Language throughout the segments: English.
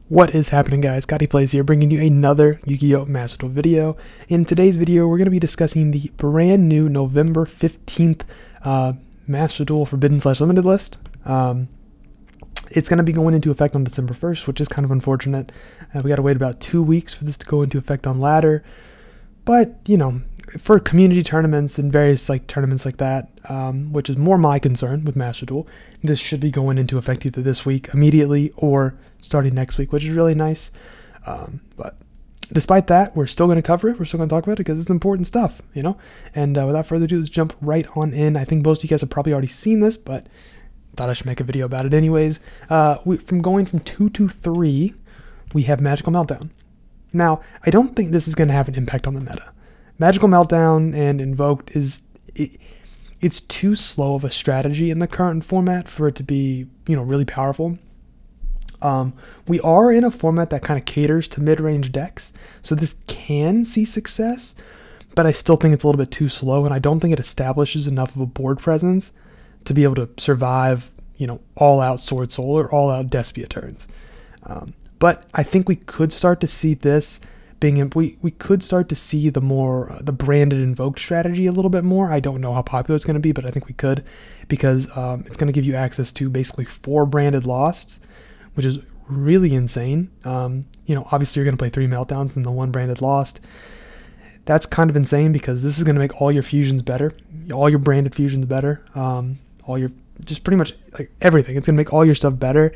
What is happening, guys? Scotty Plays here, bringing you another Yu-Gi-Oh! Master Duel video. In today's video, we're going to be discussing the brand new November 15th Master Duel Forbidden/Limited list. It's going to be going into effect on December 1st, which is kind of unfortunate. We got to wait about 2 weeks for this to go into effect on ladder. But, you know, for community tournaments and various tournaments like that, which is more my concern with Master Duel, this should be going into effect either this week immediately or starting next week, which is really nice. But despite that, we're still going to cover it. We're still going to talk about it because it's important stuff, you know. And without further ado, let's jump right on in. I think most of you guys have probably already seen this, but thought I should make a video about it anyways. From going from 2 to 3, we have Magical Meltdown. Now, I don't think this is going to have an impact on the meta. Magical Meltdown and Invoked it's too slow of a strategy in the current format for it to be, you know, really powerful. We are in a format that kind of caters to mid-range decks, so this can see success, but I still think it's a little bit too slow, and I don't think it establishes enough of a board presence to be able to survive, you know, all-out Sword Soul or all-out Despia turns. But I think we could start to see this being, we could start to see the branded Invoked strategy a little bit more. I don't know how popular it's going to be, but I think we could, because it's going to give you access to basically 4 branded Losts, which is really insane. You know, obviously you're going to play 3 Meltdowns and the 1 branded Lost. That's kind of insane because this is going to make all your fusions better, all your branded fusions better, all your, just pretty much like everything. It's going to make all your stuff better,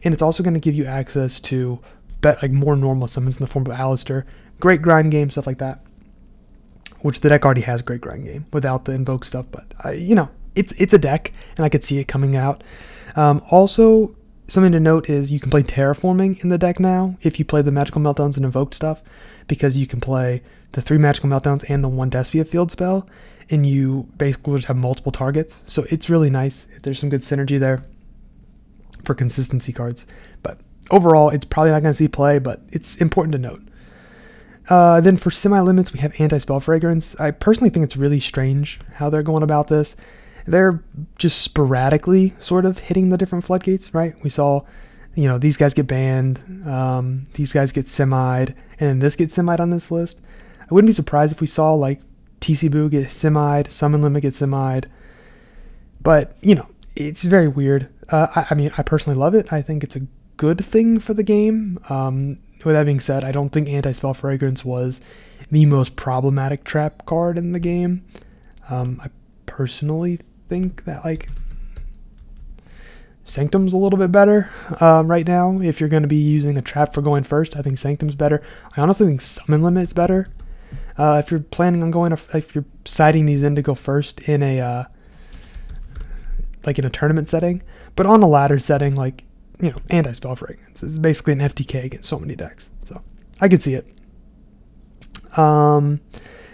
and it's also going to give you access to more normal summons in the form of Alistair, great grind game, stuff like that, which the deck already has great grind game without the Invoke stuff, but you know, it's a deck, and I could see it coming out. Also, something to note is you can play Terraforming in the deck now if you play the Magical Meltdowns and Invoked stuff, because you can play the 3 Magical Meltdowns and the 1 Despia field spell, and you basically just have multiple targets, so it's really nice. There's some good synergy there for consistency cards, but overall it's probably not going to see play, but it's important to note. Then for semi-limits, we have Anti-Spell Fragrance. I personally think it's really strange how they're going about this. They're just sporadically sort of hitting the different floodgates, right? We saw, you know, these guys get banned, these guys get semi'd, and then this gets semi'd on this list. I wouldn't be surprised if we saw like TC Boo get semi'd, Summon Limit get semi'd, but you know, it's very weird. I mean, I personally love it. I think it's a good thing for the game. With that being said, I don't think Anti-Spell Fragrance was the most problematic trap card in the game. I personally think that like Sanctum's a little bit better right now. If you're going to be using a trap for going first, I think Sanctum's better. I honestly think Summon Limit's better. If you're planning on going, if you're siding these in to go first in a like in a tournament setting, but on a ladder setting, like, you know, Anti-Spell Fragrance is basically an FTK against so many decks, so I could see it.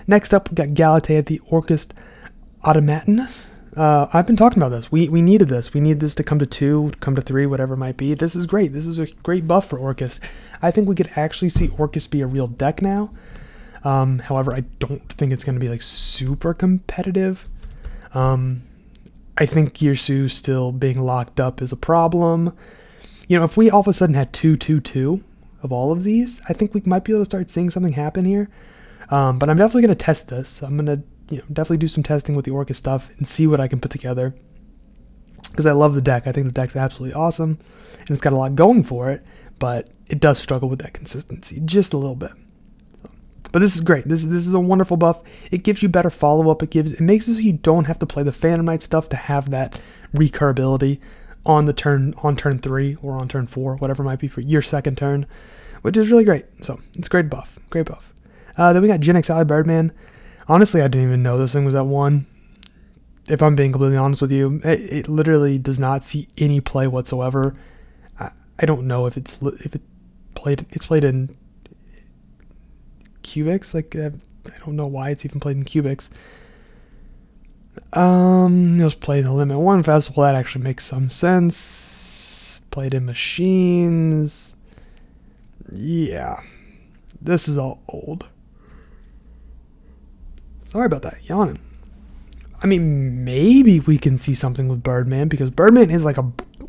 Next up, we got Galatea, the Orcust Automaton. I've been talking about this. We needed this. We need this to come to 2, come to 3, whatever it might be. This is great. This is a great buff for Orcust. I think we could actually see Orcust be a real deck now. However, I don't think it's going to be like super competitive. I think Yugioh still being locked up is a problem. You know, if we all of a sudden had 2/2/2 of all of these, I think we might be able to start seeing something happen here. But I'm definitely going to test this. I'm going to, you know, definitely do some testing with the Orcust stuff and see what I can put together, because I love the deck. I think the deck's absolutely awesome, and it's got a lot going for it, but it does struggle with that consistency just a little bit. But this is great. This is a wonderful buff. It gives you better follow-up. It makes it so you don't have to play the Phantom Knight stuff to have that recurability on turn 3 or on turn 4, whatever it might be for your second turn, which is really great. So it's a great buff. Great buff. Then we got Gen X Ally Birdman. Honestly, I didn't even know this thing was at 1. If I'm being completely honest with you, it literally does not see any play whatsoever. I don't know if it's played in Cubics. Like, I don't know why it's even played in Cubics. It was played in the Limit 1 Festival. That actually makes some sense. Played in Machines. Yeah. This is all old. Sorry about that. Yawning. I mean, maybe we can see something with Birdman, because Birdman is like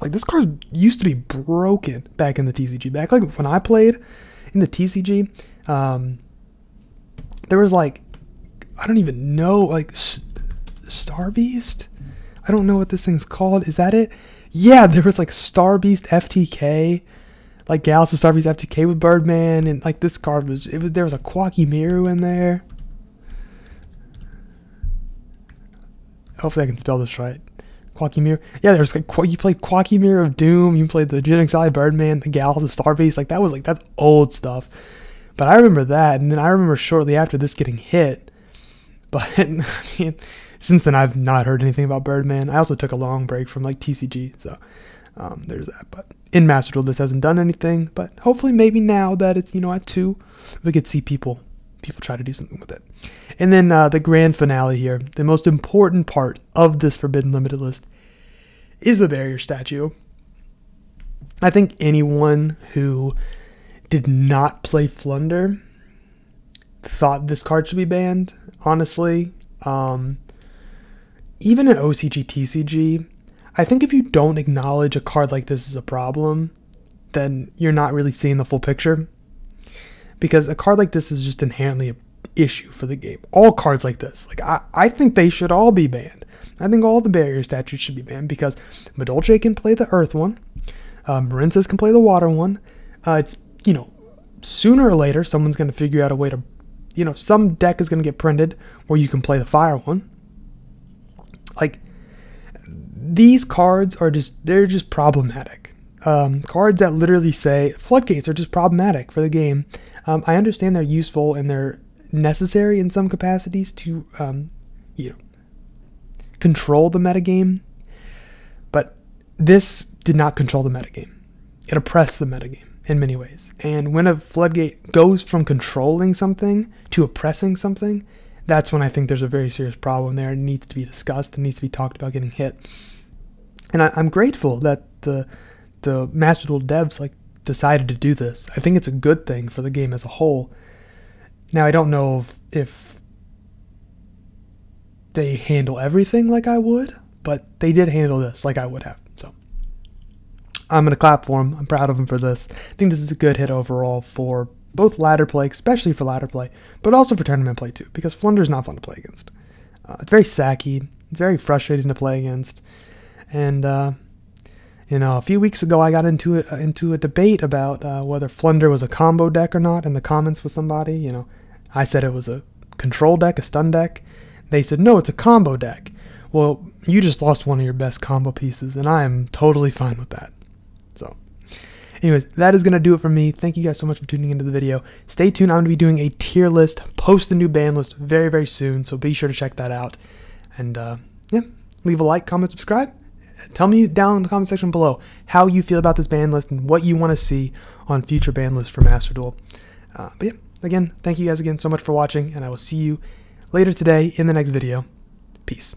Like, this card used to be broken back in the TCG. Back like when I played in the TCG, there was like, I don't even know, like Star Beast? I don't know what this thing's called. Is that it? Yeah, there was like Star Beast FTK, like Galaxy Star Beast FTK with Birdman, and like this card was, there was a Quackimiru in there. Hopefully I can spell this right. Quackimiru. Yeah, there's like, you played Quackimiru of Doom, you played the Gen XI Birdman, the Galaxy Star Beast, like that was like, that's old stuff. But I remember that, and then I remember shortly after this getting hit. But I mean, since then I've not heard anything about Birdman. I also took a long break from like TCG, so there's that. But in Master Duel, this hasn't done anything. But hopefully, maybe now that it's, you know, at 2, we could see people try to do something with it. And then the grand finale here, the most important part of this Forbidden Limited list, is the barrier statue. I think anyone who did not play Flunder thought this card should be banned, honestly. Even in OCG, TCG, I think if you don't acknowledge a card like this is a problem, then you're not really seeing the full picture. Because a card like this is just inherently an issue for the game. All cards like this, like I think they should all be banned. I think all the barrier statues should be banned because Madolche can play the Earth one, Marincez can play the Water one. It's, you know, sooner or later someone's going to figure out a way to, you know, some deck is going to get printed where you can play the Fire one. Like, these cards are just, they're just problematic. Cards that literally say floodgates are just problematic for the game. I understand they're useful and they're necessary in some capacities to, you know, control the metagame, but this did not control the metagame. It oppressed the metagame in many ways. And when a floodgate goes from controlling something to oppressing something, that's when I think there's a very serious problem there. It needs to be discussed. It needs to be talked about getting hit. And I'm grateful that the Master Duel devs like decided to do this. I think it's a good thing for the game as a whole. Now, I don't know if they handle everything like I would, but they did handle this like I would have. So I'm going to clap for them. I'm proud of them for this. I think this is a good hit overall for both ladder play, especially for ladder play, but also for tournament play too, because Flunder is not fun to play against. It's very sacky. It's very frustrating to play against. And, you know, a few weeks ago I got into a debate about whether Flunder was a combo deck or not in the comments with somebody. You know, I said it was a control deck, a stun deck. They said, no, it's a combo deck. Well, you just lost one of your best combo pieces, and I am totally fine with that. So, anyways, that is going to do it for me. Thank you guys so much for tuning into the video. Stay tuned. I'm going to be doing a tier list, post a new ban list very, very soon, so be sure to check that out. And, yeah, leave a like, comment, subscribe. Tell me down in the comment section below how you feel about this ban list and what you want to see on future ban lists for Master Duel. But yeah, again, thank you guys again so much for watching, and I will see you later today in the next video. Peace.